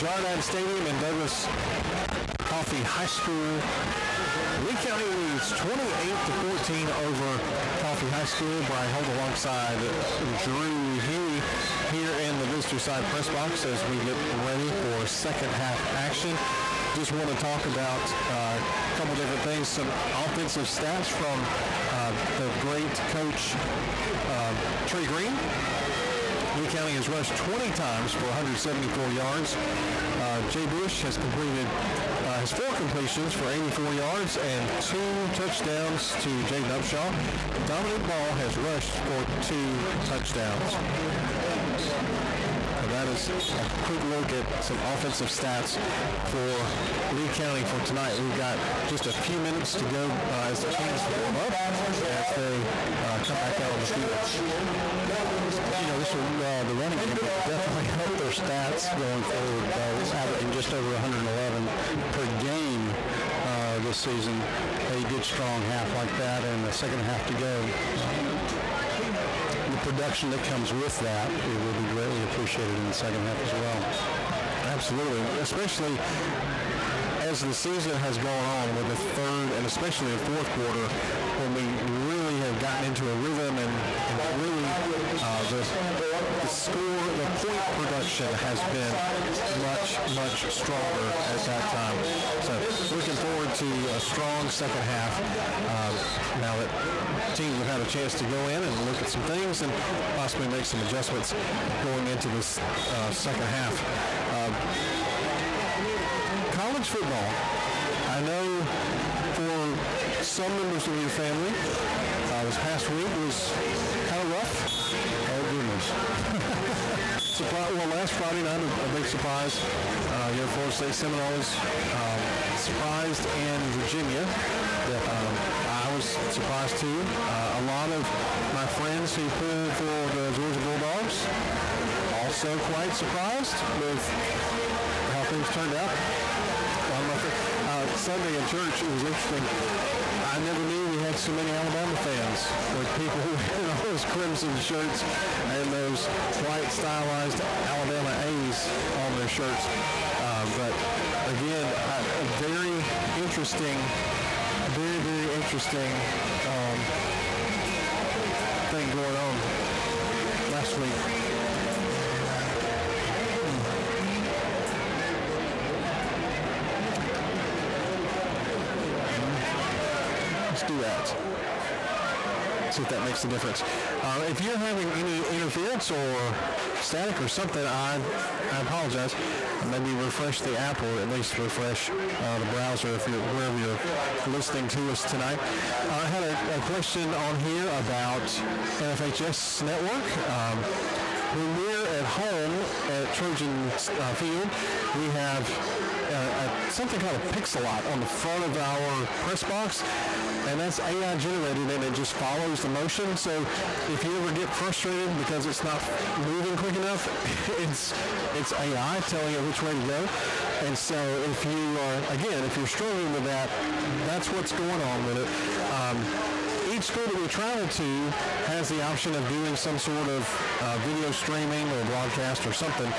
Zardan Stadium in Douglas Coffee High School. Lee County leads 28-14 over Coffee High School. Brian Holt alongside Drew Huey here in the visitor side press box as we get ready for second half action. Just want to talk about a couple different things, some offensive stats from the great coach Trey Green. Lee County has rushed 20 times for 174 yards. Jay Bush has completed his 4 completions for 84 yards and 2 touchdowns to Jaden Upshaw. Dominic Ball has rushed for 2 touchdowns. That is a quick look at some offensive stats for Lee County for tonight. We've got just a few minutes to go as the teams warm up as they come back out on the field. You know, the running game will definitely help their stats going forward. Averaging just over 111 per game this season. A good strong half like that and the second half to go. The production that comes with that, it will be greatly appreciated in the second half as well. Absolutely, especially as the season has gone on with the third and especially the fourth quarter, when we really have gotten into a rhythm and really the score, the point production has been much stronger at that time. So looking forward to a strong second half now that teams have had a chance to go in and look at some things and possibly make some adjustments going into this second half. College football, I know for some members of your family, this past week was kind of rough. Oh, goodness. Last Friday night, a big surprise. Your Florida State Seminoles surprised in Virginia. I was surprised too. A lot of my friends who pulled for the Georgia Bulldogs also quite surprised with how things turned out. Sunday in church, it was interesting. I never knew we had so many Alabama fans with people in all those crimson shirts and those white stylized Alabama A's on their shirts. But again, a very interesting thing going on last week. Let's do that. See if that makes a difference. If you're having any interference or static or something, I apologize. Maybe refresh the app or at least refresh the browser if you're wherever you're listening to us tonight. I had a question on here about NFHS Network. When we're at home at Trojans Field, we have something called a pixelot on the front of our press box, and that's AI generated and it just follows the motion. So if you ever get frustrated because it's not moving quick enough, it's AI telling it which way to go. And so if you're struggling with that, that's what's going on with it. Each school that we travel to has the option of doing some sort of video streaming or broadcast or something.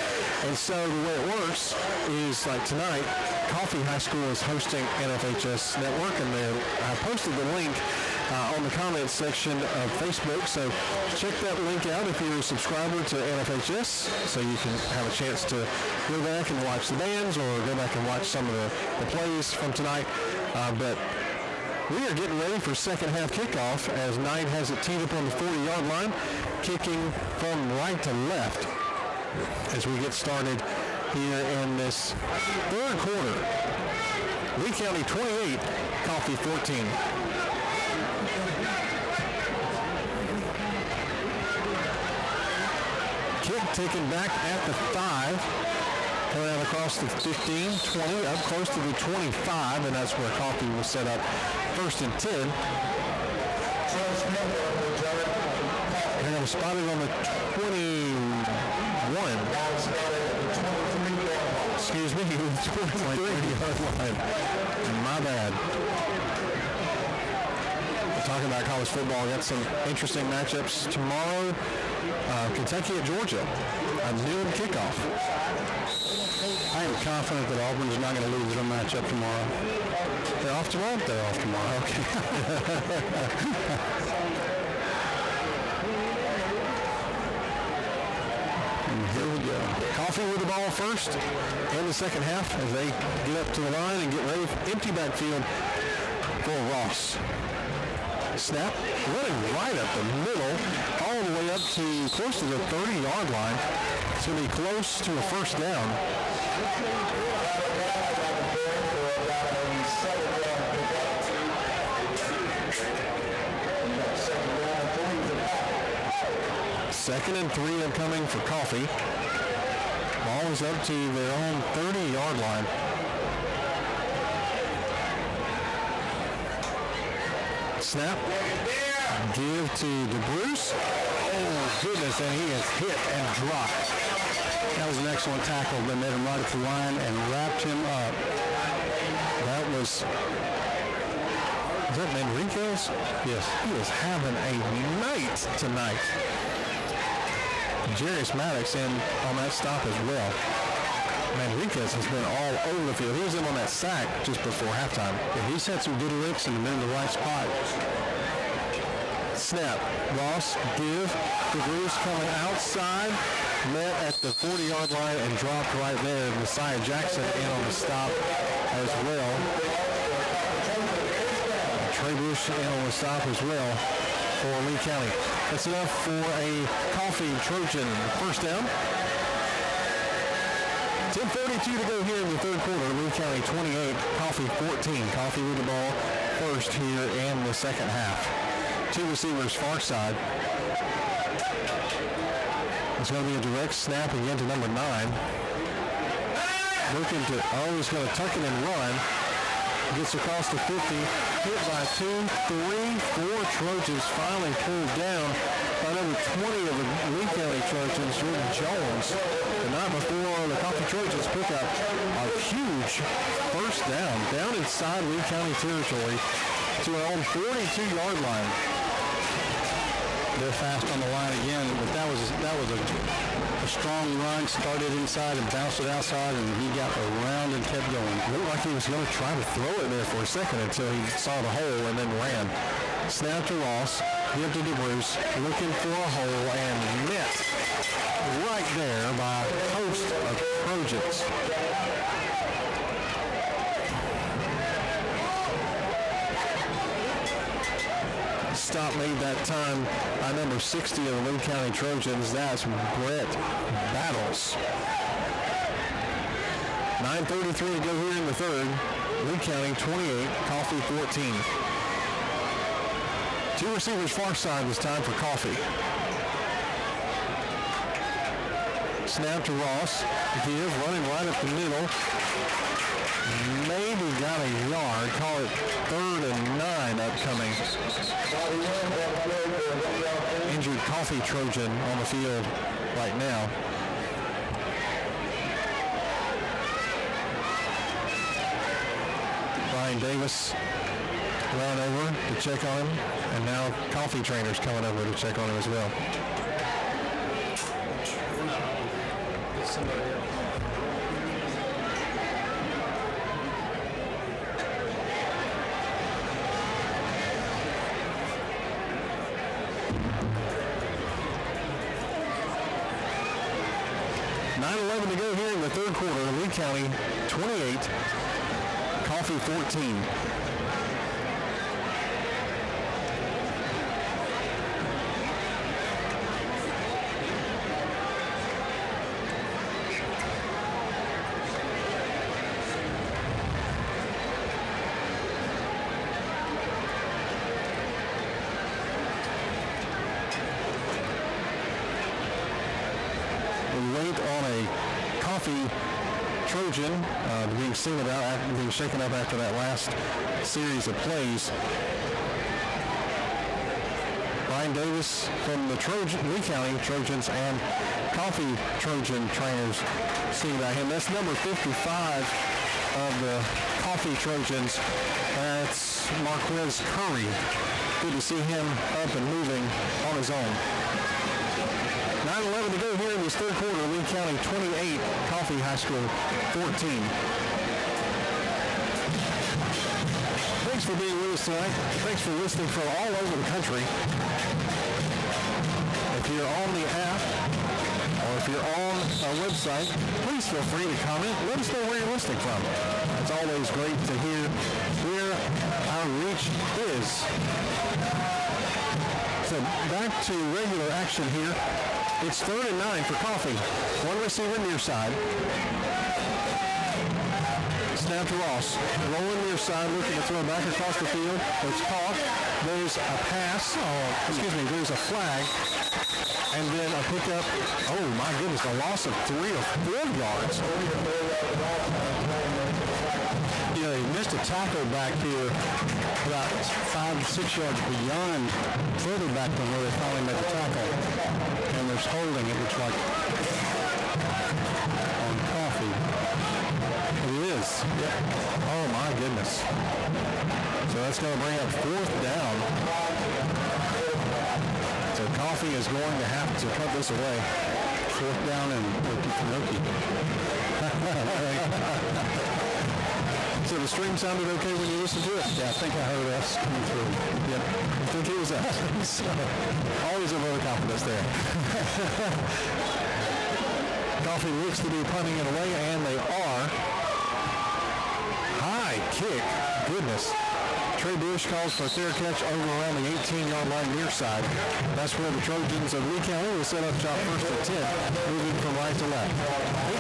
And so the way it works is like tonight, Coffee High School is hosting NFHS Network, and I posted the link on the comments section of Facebook. So check that link out if you're a subscriber to NFHS, so you can have a chance to go back and watch the bands or go back and watch some of the plays from tonight. But we are getting ready for second half kickoff as Knight has it teed up on the 40-yard line, kicking from right to left as we get started here in this third quarter. Lee County 28, Coffee 14. Kick taken back at the 5. Coming out across the 15, 20, up close to the 25, and that's where Coffee will set up first and 10. And I'm spotted on the 21. Excuse me, 23-yard line. My bad. talking about college football, got some interesting matchups tomorrow. Kentucky at Georgia, a noon kickoff. I am confident that Auburn's not going to lose their matchup tomorrow. They're off tomorrow? They're off tomorrow. Okay. Here we go. Coffee with the ball first in the second half as they get up to the line and get ready. Empty backfield for Ross. Snap, running right up the middle, all the way up to close to the 30-yard line. It's going to be close to a first down. Second and 3 incoming for Coffee. Ball is up to their own 30-yard line. Snap. Give to DeBruce. Oh, goodness, and he is hit and dropped. That was an excellent tackle. They made him right at the line and wrapped him up. That was... Is that Manriquez? Yes. He is having a night tonight. Jarius Maddox in on that stop as well. Manriquez has been all over the field. He was in on that sack just before halftime. Yeah, he's had some good licks and been in the right spot. Snap. Ross, give. DeBruce coming outside. Met at the 40-yard line and dropped right there. Messiah Jackson in on the stop as well. Trey Bush in on the stop as well for Lee County. That's enough for a Coffee Trojan first down. 10:42 to go here in the third quarter. Lee County 28, Coffee 14. Coffee with the ball first here in the second half. Two receivers far side. It's going to be a direct snap again to number 9. Looking to, he's going to tuck it and run. Gets across the 50, hit by 2, 3, 4 Trojans, finally pulled down by number 20 of the Lee County Trojans, Jordan Jones. The night before, the Coffee Trojans pick up a huge first down inside Lee County territory to our own 42-yard line. They're fast on the line again, but that was a strong run. Started inside and bounced it outside, and he got around and kept going. Looked like he was going to try to throw it there for a second until he saw the hole and then ran. Snap to Ross, give to DeBruce, looking for a hole and met right there by a host of Trojans. Stop made that time by number 60 of the Lee County Trojans. That's Brett Battles. 9:33 to go here in the third. Lee County 28, Coffee 14. Two receivers far side this time for Coffee. Snap to Ross. Give, running right up the middle. Maybe got a yard. Call it 3rd and 9 upcoming. Injured Coffee Trojan on the field right now. Brian Davis ran over to check on him, and now Coffee trainers coming over to check on him as well. To go here in the third quarter. Lee County 28, Coffee 14. Wait on a Coffee Trojan being seen about being shaken up after that last series of plays. Brian Davis from the Lee County Trojans and Coffee Trojan trainers seen about him. That's number 55 of the Coffee Trojans. That's Marquez Curry. Good to see him up and moving on his own. 9:11 to go here in this third quarter. Lee County 28, Coffee High School 14. Thanks for being with us tonight. Thanks for listening from all over the country. If you're on the app or if you're on our website, please feel free to comment. Let us know where you're listening from. It's always great to hear where our reach is. So back to regular action here. It's 3rd and 9 for Coffee. One receiver near side. Snap to Ross. Rolling near side, looking to throw back across the field. It's caught. There's a pass. There's a flag. And then a pickup. Oh, my goodness, a loss of 3 or 4 yards. You know, he missed a tackle back here about 5 to 6 yards beyond, further back than where they finally made the tackle. And there's holding, it looks like, on Coffee. It is. Yeah. Oh, my goodness. So that's going to bring up 4th down. So Coffee is going to have to cut this away. 4th down and Okey-dokey. So the stream sounded okay when you listened to it? Yeah, I think I heard us coming through. Yep. I think it was us. So, always a vote of confidence there. Coffee looks to be punting it away, and they are. High kick. Goodness. Trey Bush calls for a fair catch over around the 18-yard line near side. That's where the Trojans of Lee County will set up shop first and 10, moving from right to left.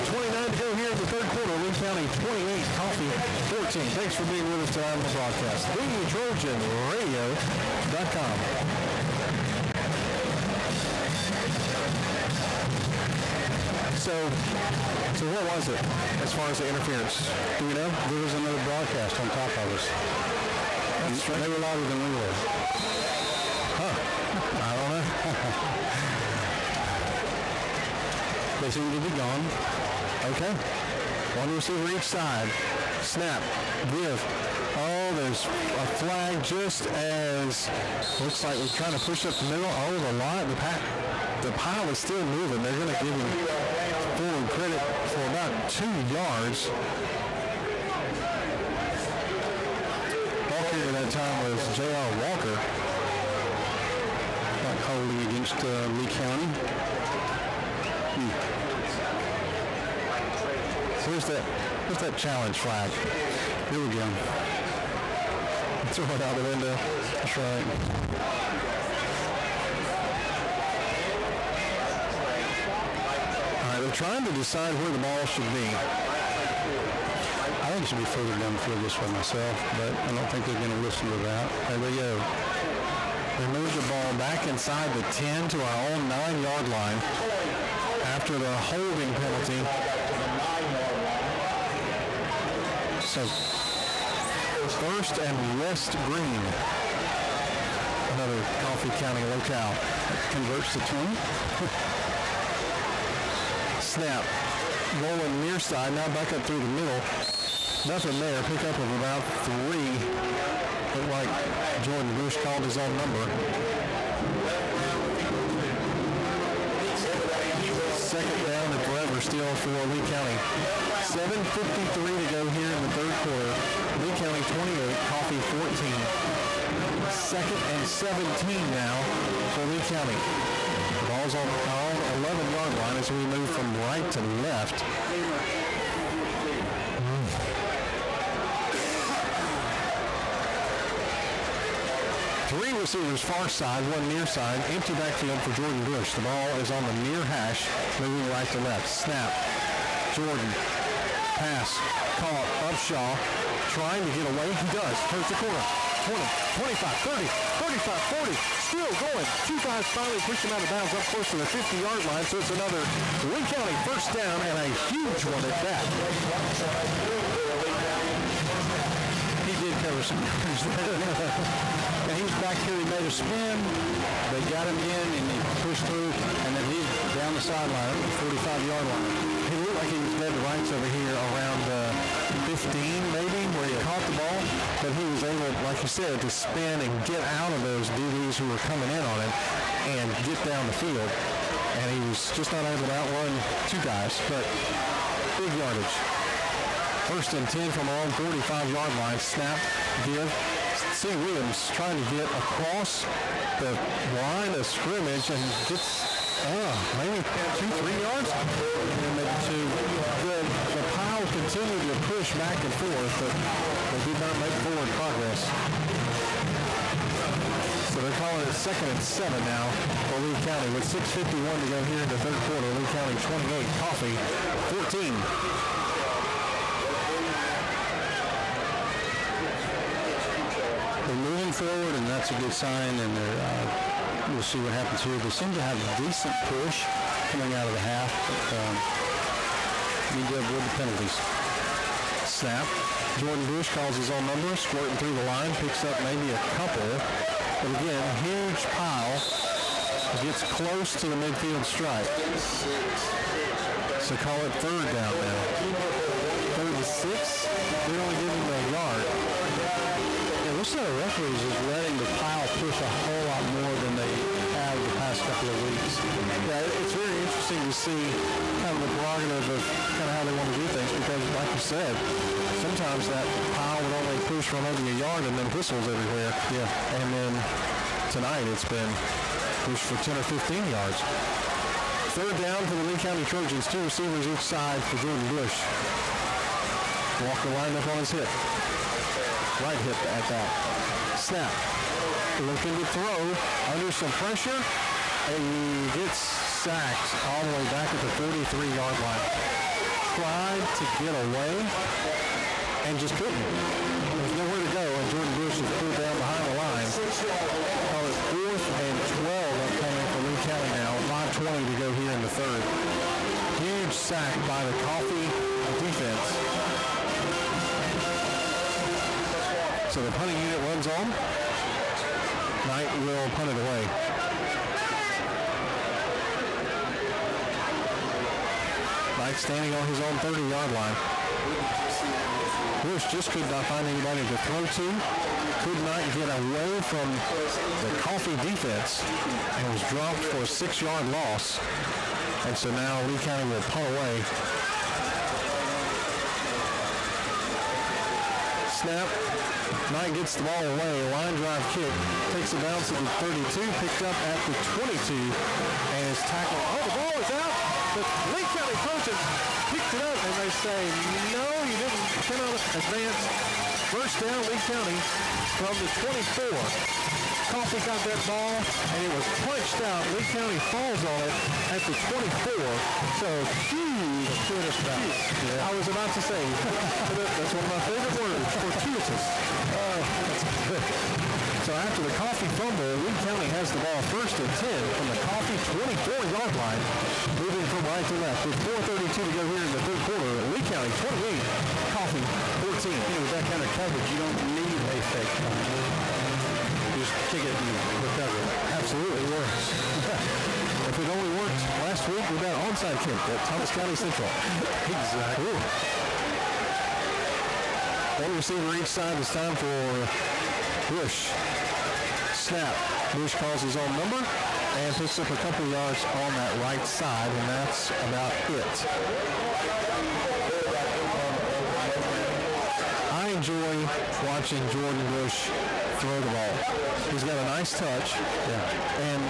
8:29 to go here in the third quarter. Lee County 28, Coffee 14. Thanks for being with us tonight on the broadcast. TheTrojanRadio.com. So what was it as far as the interference? Do we know? There was another broadcast on top of us. They were louder than we were. Huh. I don't know. They seem to be gone. Okay. One receiver each side. Snap. Give. Oh, there's a flag just as looks like we're trying to push up the middle. Oh, the pile is still moving. They're going to give him full credit for about 2 yards. Walker at that time was J.R. Walker. Like holding against Lee County. So where's that challenge flag? Here we go. Throw it out the window. That's right. All right, they're trying to decide where the ball should be. I think it should be further down the field this way myself, but I don't think they're going to listen to that. There they go. They move the ball back inside the 10 to our own 9-yard line after the holding penalty. So first and West Green, another Coffee County locale. Converts to 20. Snap. Rolling near side, now back up through the middle. Nothing there. Pickup of about 3. Looked like Jordan Bush called his own number. Second down and forever still for Lee County. 7:53 to go here in the third quarter. Lee County 28, Coffee 14. Second and 17 now for Lee County. The ball's on our 11-yard line as we move from right to left. Three receivers far side, one near side. Empty backfield for Jordan Bush. The ball is on the near hash, moving right to left. Snap. Jordan. Pass. Caught. Upshaw. Trying to get away. He does. Turns the corner. 20, 25, 30, 35, 40. Still going. Two guys finally push him out of bounds up close to the 50-yard line. So it's another Lee County first down and a huge one at that. He did cover some ground there. And he's back here. He made a spin. They got him in, and he pushed through, and then he's down the sideline, 45-yard line. He looked like he was dead to rights over here around 50 maybe, where he caught the ball, but he was able, like you said, to spin and get out of those DBs who were coming in on him and get down the field. And he was just not able to outrun two guys, but big yardage. First and 10 from our own 45-yard line. Snap, give. C. Williams trying to get across the line of scrimmage and gets maybe 2-3 yards. And maybe two. The pile continued to push back and forth, but they did not make forward progress. So they're calling it 2nd and 7 now for Lee County with 6:51 to go here in the third quarter. Lee County 28, Coffee 14. They're moving forward, and that's a good sign, and we'll see what happens here. They seem to have a decent push coming out of the half, but need to avoid the penalties. Snap. Jordan Bush calls his own number, squirting through the line, picks up maybe a couple. But again, huge pile. Gets close to the midfield stripe. So call it third down now. 3rd and 6. They're only giving him a yard. Yeah, this set of referees is letting the pile push a whole lot more than they have the past couple of weeks. Yeah, it's very interesting to see kind of the prerogative of kind of how they want to do things because, like you said, sometimes that pile would only push for maybe a yard and then whistles everywhere. Yeah. And then tonight it's been pushed for 10 or 15 yards. Third down for the Lee County Trojans. 2 receivers each side for Jordan Bush. Walker lined up on his hip. Right hip at that. Snap. Looking to throw under some pressure. And he gets sacked all the way back at the 33-yard line. Tried to get away and just couldn't. There's nowhere to go, and Jordan Bush is pulled down behind the line. Call it 4th and 12 upcoming for Lee County now. 5:20 to go here in the third. Huge sack by the Coffee defense. So the punting unit runs on. Knight will punt it away. Knight standing on his own 30-yard line. Bush just could not find anybody to throw to. Could not get away from the Coffee defense and was dropped for a 6-yard loss. And so now Lee County will punt away. Snap. Knight gets the ball away. Line drive kick. Takes a bounce at the 32. Picked up at the 22. And is tackled. Oh, the ball is out. The Lee County Trojans picked it up. And they say, no, you didn't cannot advance. First down, Lee County from the 24. Coffee got that ball, and it was punched out. Lee County falls on it at the 24. So huge finish bounce. Yeah. I was about to say, that's one of my favorite words, fortuitous. Oh, that's good. So after the Coffee fumble, Lee County has the ball 1st and 10 from the Coffee 24-yard line, moving from right to left. With 4:32 to go here in the third quarter, Lee County 28, Coffee 14. With that kind of coverage, you don't need a fake punt. Just kick it and recover it. Absolutely, it works. If it only worked last week with that onside kick at Thomas County Central. Exactly. Ooh. One receiver each side. It's time for Bush. Snap. Bush calls his own number and picks up a couple yards on that right side, and that's about it. I enjoy watching Jordan Bush throw the ball. He's got a nice touch, and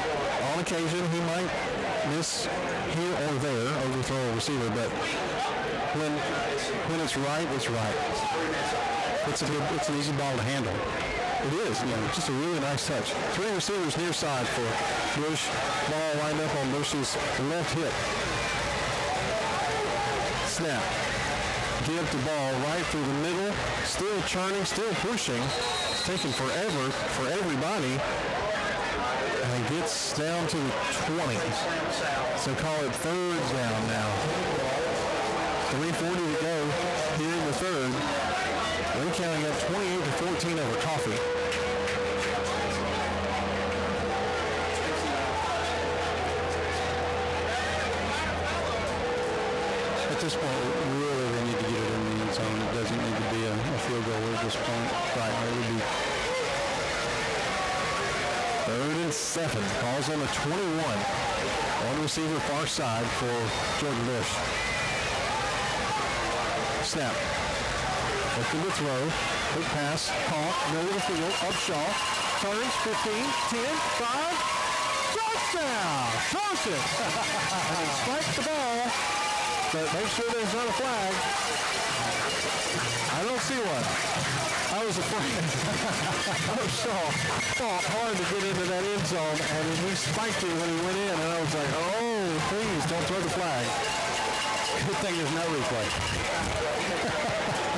on occasion he might miss here or there, overthrow a receiver, but when it's right, it's right. It's an easy ball to handle. It is, just a really nice touch. 3 receivers near side for Bush. Ball lined up on Bush's left hip. Snap. Give the ball right through the middle. Still churning, still pushing. It's taking forever for everybody. And gets down to the 20. So call it third down now. 3:40 to go here in the third. Lee County up 28-14 over Coffee. At this point, really, they need to get it in the end zone. It doesn't need to be a field goal at this point. Right, it would be 3rd and 7. Ball's on the 21. One receiver far side for Jordan Bush. Snap. Looking to throw. Quick pass. Caught. Middle of the field. Upshaw. Turns. 15. 10. 5. Touchdown! Trojans! And he spiked the ball. But make sure there's not a flag. I don't see one. I was afraid. Upshaw fought hard to get into that end zone, and he spiked it when he went in, and I was like, oh, please, don't throw the flag. good thing there's no replay.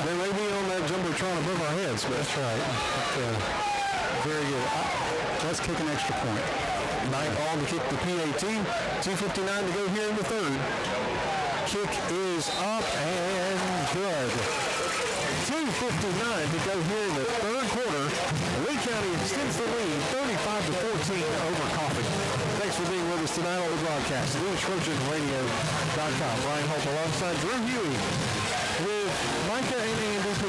They may be on that jumbotron above our heads, but that's right. Very good. Let's kick an extra point. Knight on to kick the PAT. 2:59 to go here in the 3rd. Kick is up and good. 2:59 to go here in the 3rd quarter. Lee County extends the lead 35-14 over Coffee. Thanks for being with us tonight on the broadcast. TheTrojanRadio.com. Ryan Holt alongside Drew Huey with Micah and Andy P.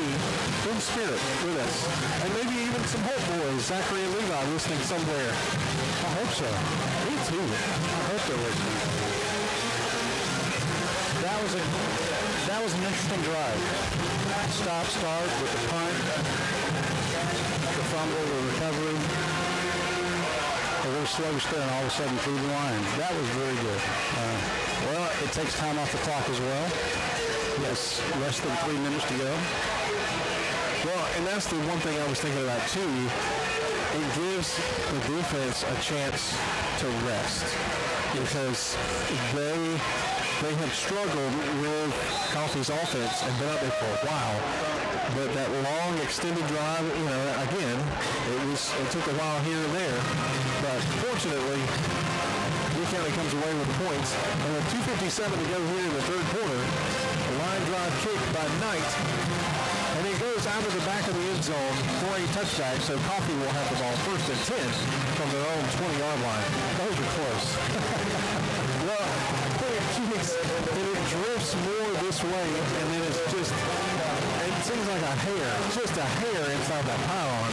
in spirit with us. And maybe even some Holt boys, Zachary and Levi, listening somewhere. I hope so. Me too. I hope they're listening. That was an interesting drive. Stop, start with the punt, the fumble, the recovery. A little slow start, and all of a sudden through the line. That was very good. Well, it takes time off the clock as well. Yes, less than 3 minutes to go. Well, and that's the one thing I was thinking about too. It gives the defense a chance to rest because they have struggled with Coffee's offense and been out there for a while. But that long extended drive, again, it took a while here and there. But fortunately, Lee County comes away with the points. And with 2:57 to go here in the 3rd quarter, a line drive kick by Knight. And it goes out of the back of the end zone for a touchback, so Coffee will have the ball 1st and 10 from their own 20-yard line. Those are close. Well, it kicks, and it drifts more this way, and then it seems like a hair, just a hair inside that pylon.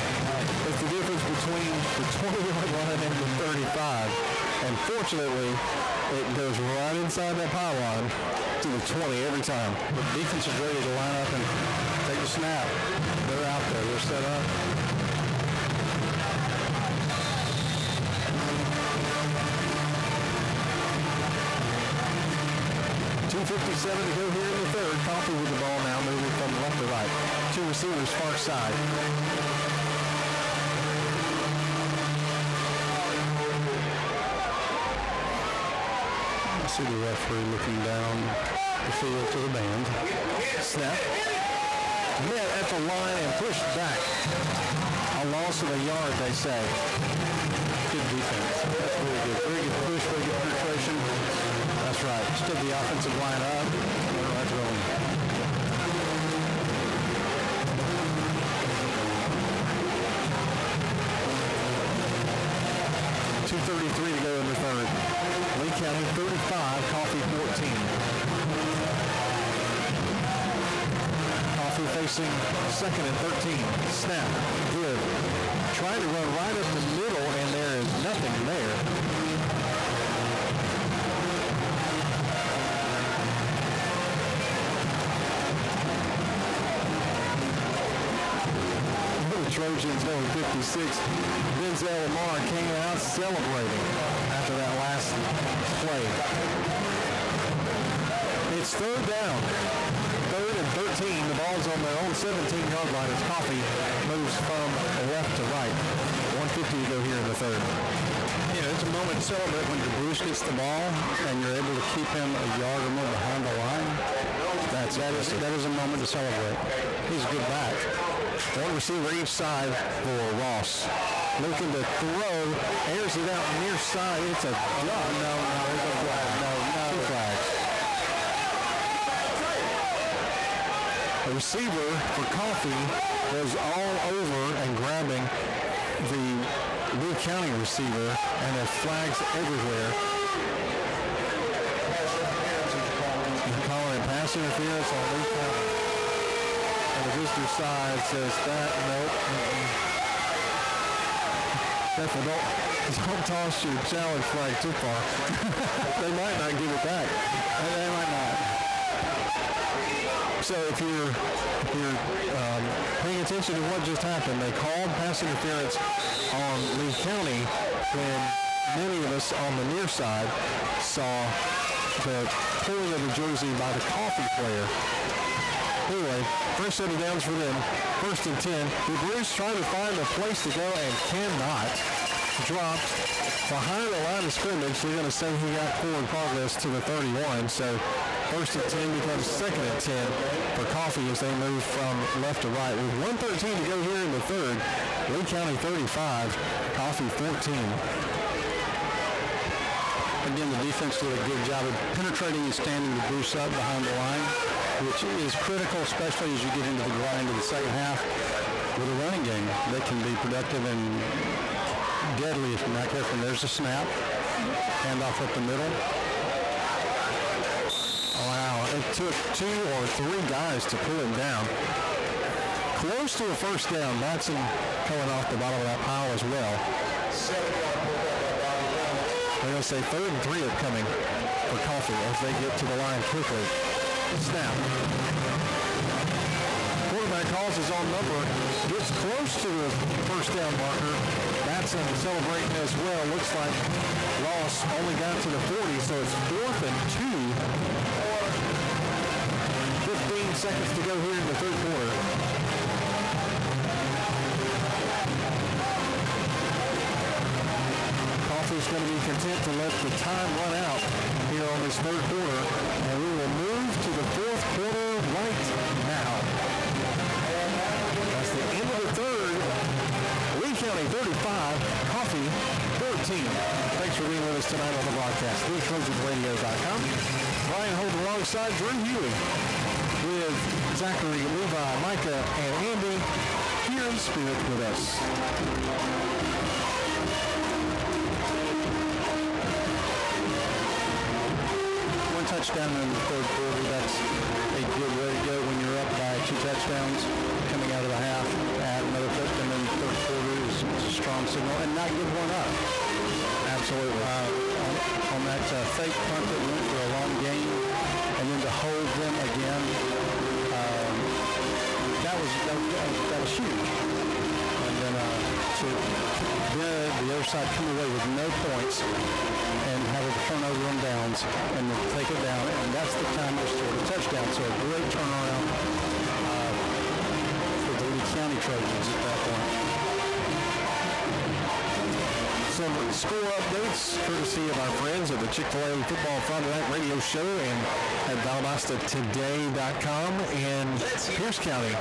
It's the difference between the 20-yard line and the 35. And fortunately, it goes right inside that pylon to the 20 every time. The defense is ready to line up and take the snap. They're out there. They're set up. .257 to go here in the 3rd. Coffee with the ball now, moving from left to right. 2 receivers far side. See the referee looking down the field to the band. Snap. Met at the line and pushed back. A loss of a yard, they say. Good defense. That's very good. Very good push, very good penetration. That's right. Stood the offensive line up. That's going. 2:33 to go in the 3rd. Lee County 35, Coffee 14. Coffee facing 2nd and 13. Snap. Good. Trying to run right up the middle, and there is nothing there. The Trojans, number 56, Denzel Lamar came out celebrating after that last play. It's 3rd down. 3rd and 13. The ball's on their own 17-yard line as Coffee moves from left to right. 1:50 to go here in the 3rd. Yeah, it's a moment to celebrate when DeBruce gets the ball and you're able to keep him a yard or more behind the line. That is a moment to celebrate. He's a good back. One receiver each side for Ross. Looking to throw, airs it out near side. It's a drop. No, there's a flag. No. 2 flags. The receiver for Coffee was all over and grabbing the Lee County receiver, and there's flags everywhere. They're calling it pass interference on Lee County. And the visitor side says that. Nope. Careful, don't toss your challenge flag too far. They might not give it back. They might not. So if you're paying attention to what just happened, they called pass interference on Lee County when many of us on the near side saw the pulling of the jersey by the Coffee player. Anyway, first set of downs for them. 1st and 10. The Bruce trying to find a place to go and cannot. Dropped behind the line of scrimmage. They're going to say he got forward progress to the 31. So 1st and 10 becomes 2nd and 10 for Coffee as they move from left to right. With 1:13 to go here in the third. Lee County 35, Coffee 14. Again, the defense did a good job of penetrating and standing the Bruce up behind the line, which is critical, especially as you get into the grind of the second half. With a running game, they can be productive and deadly if you're not careful. There's a snap. Handoff up the middle. Wow, it took 2 or 3 guys to pull him down. Close to a first down. Matson coming off the bottom of that pile as well. They're going to say 3rd and 3 upcoming for Coffee as they get to the line quickly. Snap. Quarterback calls his own number. Gets close to the first down marker. Matson celebrating as well. Looks like Ross only got to the 40, so it's 4th and 2. 15 seconds to go here in the third quarter. Coffee's going to be content to let the time run out here on this third quarter, and we will move to the fourth quarter right now. That's the end of the third. Lee County 35, Coffee 13. Thanks for being with us tonight on the broadcast. TheTrojansRadio.com. Brian Holden alongside Drew Huey with Zachary, Levi, Micah, and Andy here in spirit with us. Touchdown in the third quarter. That's a good way to go when you're up by 2 touchdowns coming out of the half. Add another touchdown in the third quarter is a strong signal, and not give one up. Absolutely. On that fake punt that went for a long gain, and then to hold them again, that was huge. And then to the other side come away with no points and have a turnover on downs and then take it down, and that's the time to score a touchdown. So a great turnaround for the Lee County Trojans at that point. Some score updates courtesy of our friends at the Chick-fil-A Football Friday Night Radio Show and at ValdostaToday.com in Pierce County.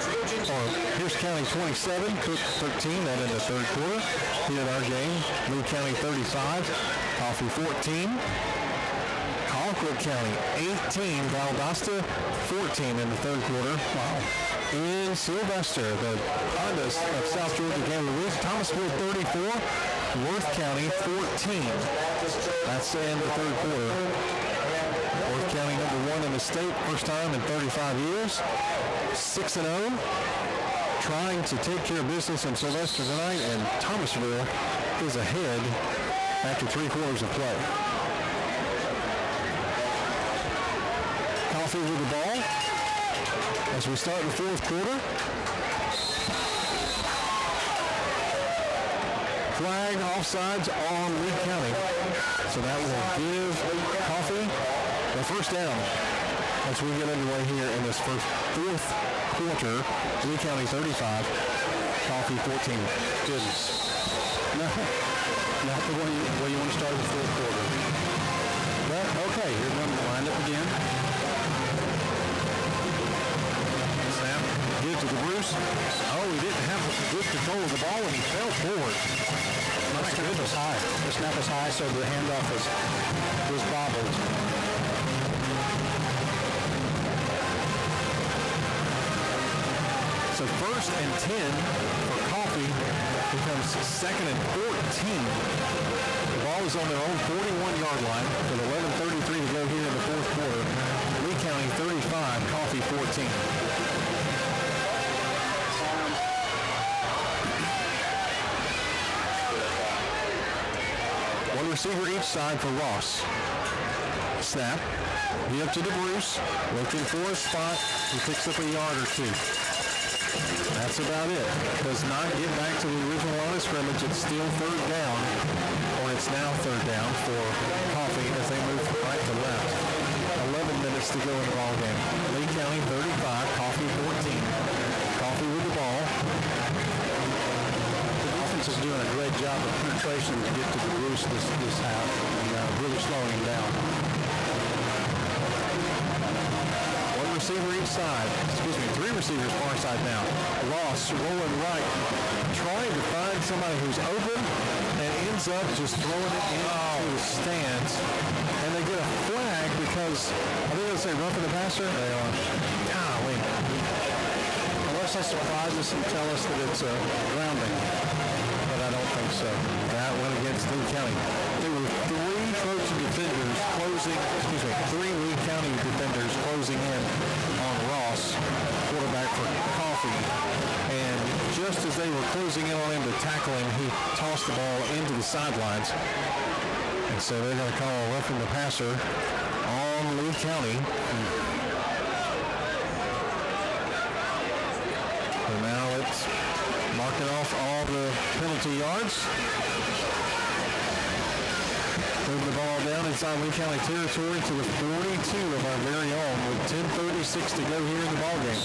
Pierce County 27, Cook 13, that in the third quarter. Here at our game, Lee County 35, Coffee 14. Colquitt County 18, Valdosta 14 in the third quarter. Wow. In Sylvester, the Hondas of South Georgia game of the week, Thomasville 34, Worth County 14. That's the end of the third quarter. Worth County #1 in the state, first time in 35 years. 6-0. Trying to take care of business in Sylvester tonight, and Thomasville is ahead after 3 quarters of play. Coffee with the ball as we start the fourth quarter. Flag offsides on Lee County. So that will give Coffee the first down as we get underway here in this fourth quarter. Lee County 35, Coffee 14. Goodness. No, not the way you want to start the fourth quarter. But, okay, here's one lined up again. Snap. Give it to the Bruce. Oh, he didn't have good control of the ball and he fell forward. The snap was high. The snap was high, so the handoff was bobbled. So 1st and 10 for Coffee becomes 2nd and 14. The ball is on their own 41-yard line with 11:33 to go here in the fourth quarter. Lee County 35, Coffee 14. receiver each side for Ross. Snap. Give to DeBruce. Looking for a spot. He picks up a yard or two. That's about it. Does not get back to the original line of scrimmage. It's still third down, or it's now third down for Coffee as they move from right to left. 11 minutes to go in the ball game. Lee County 35, Coffee 14. Coffee with the ball. The offense is doing a great job of penetration to get to the Bruce this half and really slowing him down. One receiver each side. Excuse me, three receivers far side now. Ross rolling right, trying to find somebody who's open and ends up just throwing it into the stands. And they get a flag because, I think they'll say roughing the passer. They are. Golly. Unless they surprise us and tell us that it's a grounding, but I don't think so. That went against Lee County. There were three Trojan defenders three Lee County defenders closing in on Ross, quarterback for Coffee. And just as they were closing in on him to tackle him, he tossed the ball into the sidelines. And so they're going to call roughing the passer on Lee County. So now it's marking off all the penalty yards. Move the ball down inside Lee County territory to the 42 of our very own with 10:36 to go here in the ball game.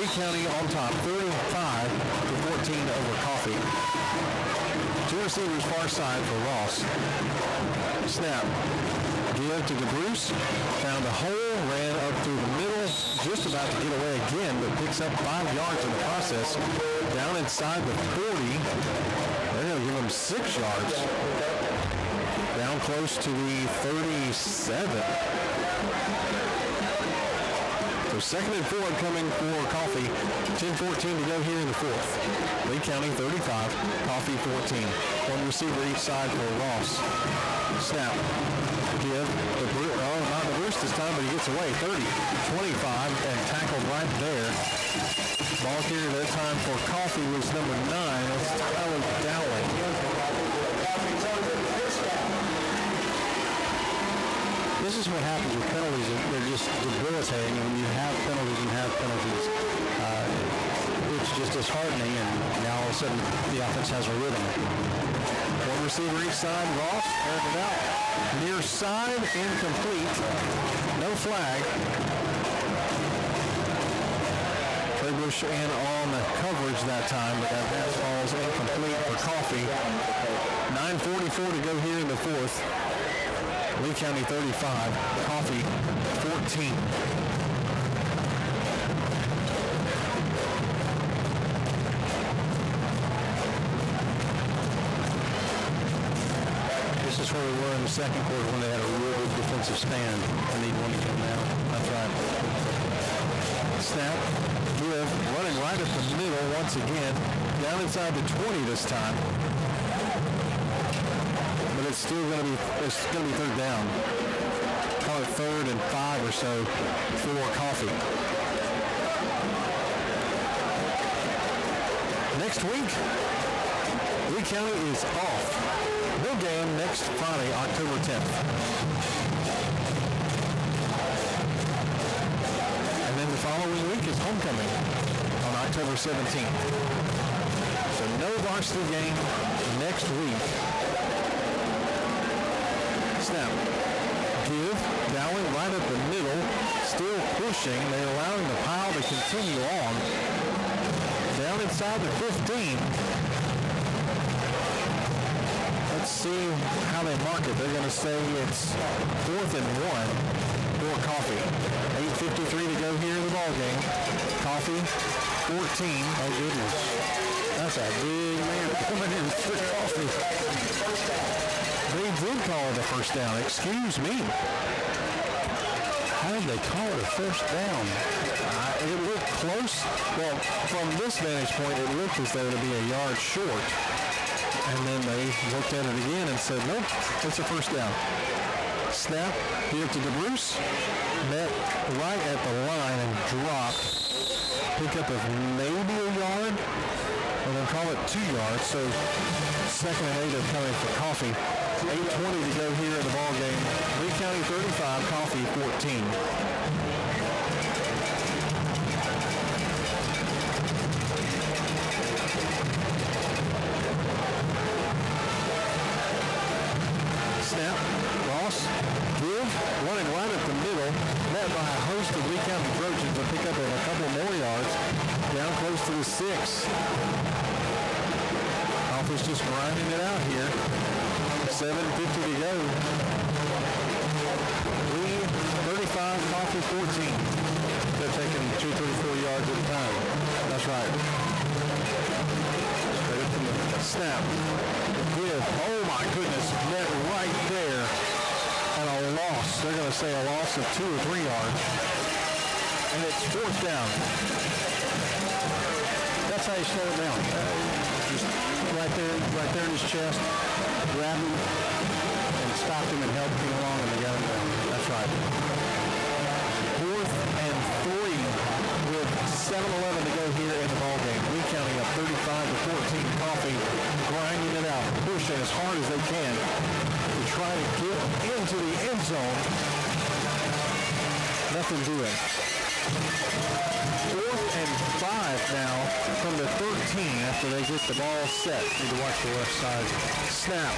Lee County on top, 35-14 over Coffee. Two receivers far side for Ross. Snap. Give to DeBruce. Found a hole, ran up through the middle, just about to get away again, but picks up 5 yards in the process. Down inside the 40. They're going to give him 6 yards. Down close to the 37. So second and 4 coming for Coffee. 10-14 to go here in the fourth. Lee County 35, Coffee 14. One receiver each side for Ross. Snap. Give. Not the Bruce this time, but he gets away. 30, 25, and tackled right there. Ball carrier that time for Coffee was number 9. That's Tyler Dowling. This is what happens with penalties. They're just debilitating. When you have penalties and have penalties, it's just disheartening, and now all of a sudden the offense has a rhythm. One receiver each side. Ross aired it out. Near side, incomplete. No flag. Trey Bush in on the coverage that time, but that pass falls incomplete for Coffee. 9:44 to go here in the fourth. Lee County 35, Coffee 14. This is where we were in the second quarter when they had a real good defensive stand. I need one again now. That's right. Snap. Give. Running right at the middle once again. Down inside the 20 this time. But it's still going to be third down. Call it 3rd and 5 or so for Coffee. Next week, Lee County is off. No game next Friday, October 10th. And then the following week is homecoming on October 17th. So no varsity game next week. Snap. Give. Dowling right up the middle. Still pushing. They're allowing the pile to continue on. Down inside the 15. Let's see how they mark it. They're going to say it's 4th and 1 for Coffee. 8:53 to go here in the ball game. Coffee 14. Oh, goodness. That's a big man coming in for Coffee. They did call it a first down. Excuse me. How did they call it a first down? It looked close. Well, from this vantage point, it looked as though it would be a yard short. And then they looked at it again and said, nope, it's a first down. Snap, here to DeBruce. Met right at the line and dropped. Pickup of maybe a yard. Or they'll call it 2 yards. So 2nd and 8 coming for Coffee. 8:20 to go here in the ball game. Lee County 35, Coffee 14. Snap, Ross, give, running right at the middle, led by a host of Lee County Trojans to pick up a couple more yards, down close to the 6. Coffee's just grinding it out here. 7:50 to go. Lee 35, Coffee 14. They're taking 2, 3, 4 yards at a time. That's right. Straight up from the snap. Give. Oh my goodness. Net right there. And a loss. They're going to say a loss of 2 or 3 yards. And it's 4th down. That's how you slow it down. Just right there in his chest. Grab him and stopped him and helped him along, and they got him down. That's right. 4th and 3 with 7:11 to go here in the ball game. Lee County up 35-14. Coffee grinding it out, pushing as hard as they can to try to get into the end zone. Nothing doing. 4th and 5 now from the 13 after they get the ball set. Need to watch the left side. Snap.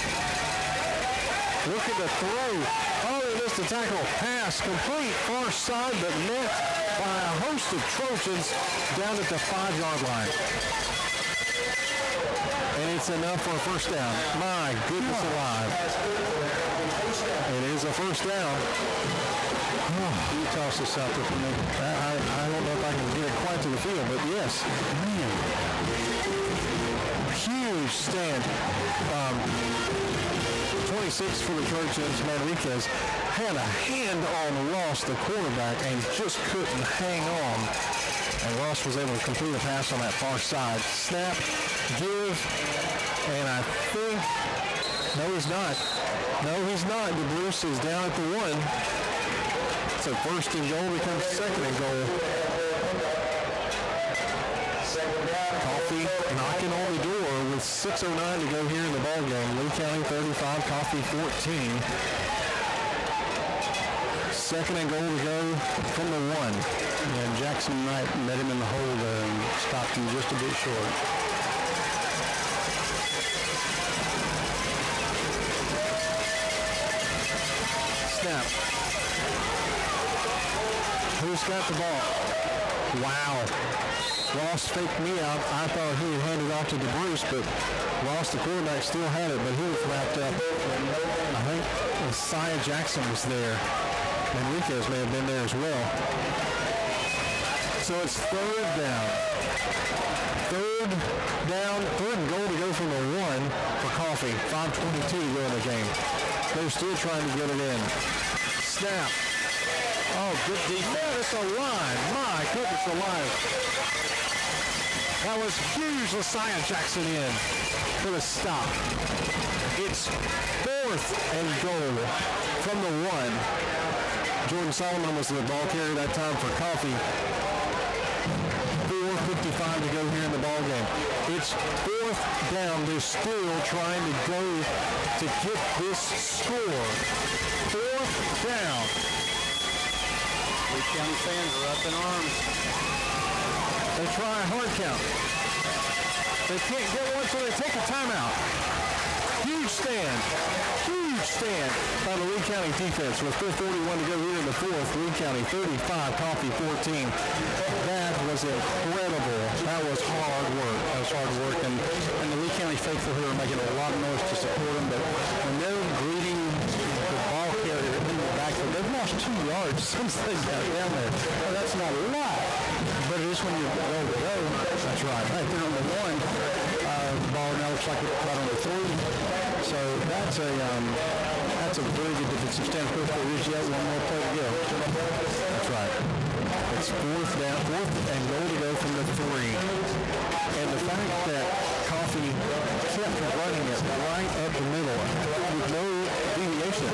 Look at the throw. Oh, they missed a tackle. Pass complete. Far side, but met by a host of Trojans down at the 5-yard line. And it's enough for a first down. My goodness alive. It is a first down. You toss this out there for me. I don't know if I can get it quite to the field, but yes. Man. Huge stand. 26 for the Trojans. Manriquez had a hand-on loss, the quarterback, and just couldn't hang on. And Ross was able to complete a pass on that far side. Snap, give, and I think, no, he's not. No, he's not. DeBruce is down at the 1. So 1st and goal becomes 2nd and goal. Coffee knocking on the door with 6:09 to go here in the ball game. Lee County 35, Coffee 14. 2nd and goal to go from the 1. And Jackson Knight met him in the hole and stopped him just a bit short. Snap. Who's got the ball? Wow. Ross faked me out. I thought he would hand it off to DeBruce, but Ross, the quarterback, still had it, but he was wrapped up. I think Messiah Jackson was there. Enriquez may have been there as well. So it's 3rd down. 3rd and goal to go from the 1 for Coffee. 5:22 to go in the game. They're still trying to get it in. Snap. Oh, good defense. It's a line. My goodness alive. That was huge. Messiah Jackson in for the stop. It's 4th and goal from the 1. Jordan Solomon was the ball carrier that time for Coffee. 4:55 to go here in the ball game. It's 4th down. They're still trying to go to get this score. 4th down. Lee County fans are up in arms. They try a hard count. They can't get one, so they take a timeout. Huge stand by the Lee County defense with 4:41 to go here in the 4th. Lee County 35, Coffee 14. That was incredible. That was hard work. And the Lee County faithful here are making a lot of noise to support them, but when they're greeting the ball carrier in the backfield, they've lost 2 yards since they got down there. Well, that's not a lot, but it is when you go to go. That's right. Right there on the 1, the ball now looks like it's right on the 3. So that's a very good defensive stand. Of course, there is yet one more play to go. That's right. It's 4th down, 4th and goal to go from the 3. And the fact that Coffee kept running it right up the middle with no deviation.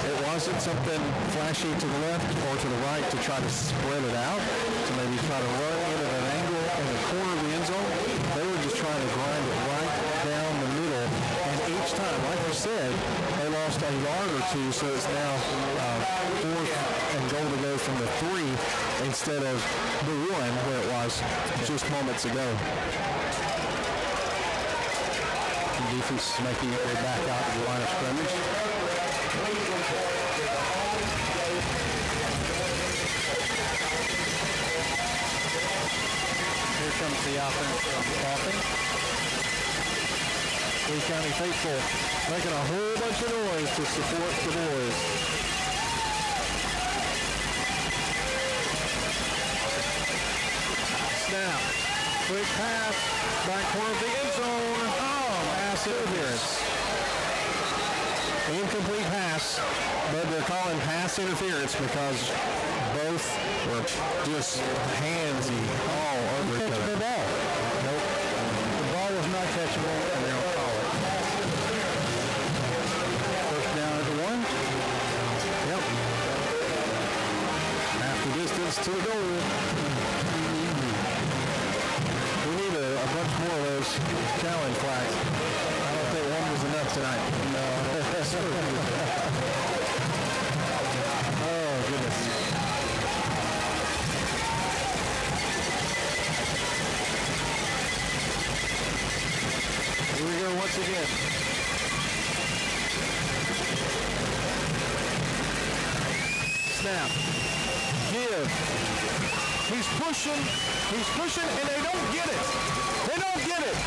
It wasn't something flashy to the left or to the right to try to spread it out, to maybe try to run in at an angle in the corner of the end zone. They were just trying to grind it right down the middle. And each time, like you said, they lost a yard or two, so it's now fourth and goal to go from the 3 instead of the 1 where it was just moments ago. The defense is making it way back out to the line of scrimmage. Here comes the offense from Coffee. Lee County faithful making a whole bunch of noise to support the boys. Snap. Quick pass. Back corner of the end zone. Oh, pass interference. Incomplete pass, but they're calling pass interference because both were just handsy all over each other. The ball. Nope. The ball was not catchable, and they don't call it. First down at the 1. Yep. Half the distance to the goal. We need a bunch more of those challenge flags. I don't think one was enough tonight. No. Oh, goodness. Here we go once again. Snap. Give. He's pushing, and they don't get it. They don't get it.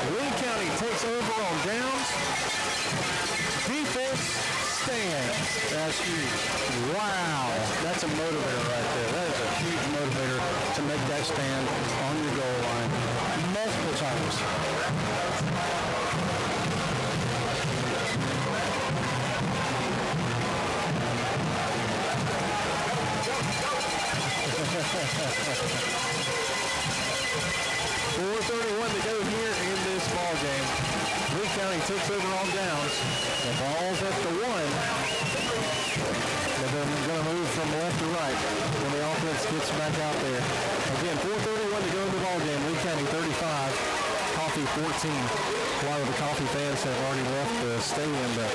Lee County takes over on downs. Defense stands. That's huge. Wow. That's a motivator right there. That is a huge motivator to make that stand on your goal line multiple times. $4:31 to go here in this ball game. Lee County takes over on downs. The ball's at the 1. And they're going to move from left to right when the offense gets back out there. Again, 4:31 to go in the ball game. Lee County 35, Coffee 14. A lot of the Coffee fans have already left the stadium, but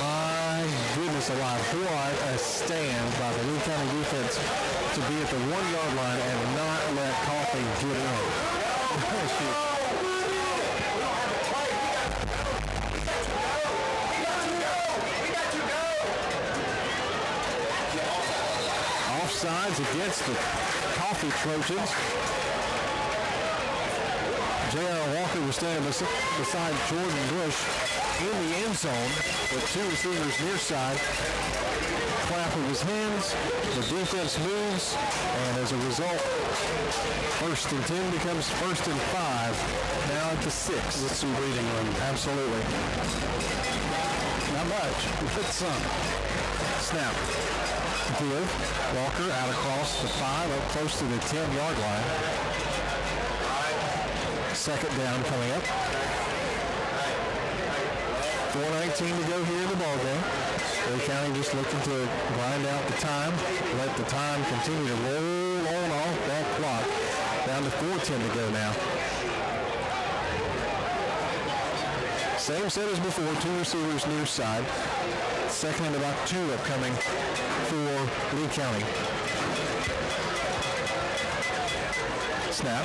my goodness alive, what a stand by the Lee County defense to be at the 1-yard line and not let Coffee get in. Offsides against the Coffee Trojans. J.R. Walker was standing beside Jordan Bush in the end zone with 2 receivers near side. Clap of his hands, the defense moves, and as a result, 1st and 10 becomes 1st and 5, now at the 6. With some breathing room. Absolutely. Not much, but some. Snap. Give. Walker out across the 5, up close to the 10-yard line. 2nd down coming up. 4:19 to go here in the ballgame. Lee County just looking to grind out the time, let the time continue to roll on off that clock. Down to 4:10 to go now. Same set as before, 2 receivers near side. 2nd and about 2 upcoming for Lee County. Snap.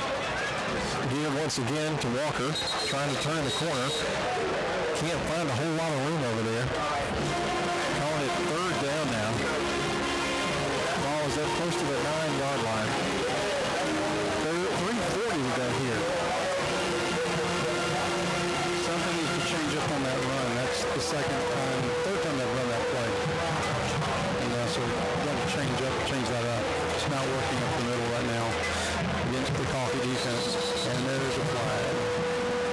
Give once again to Walker, trying to turn the corner. Can't find a whole lot of room over there. Calling it 3rd down now. Ball is up close to the 9-yard line. 3:40 to go here. Something needs to change up on that run. That's the second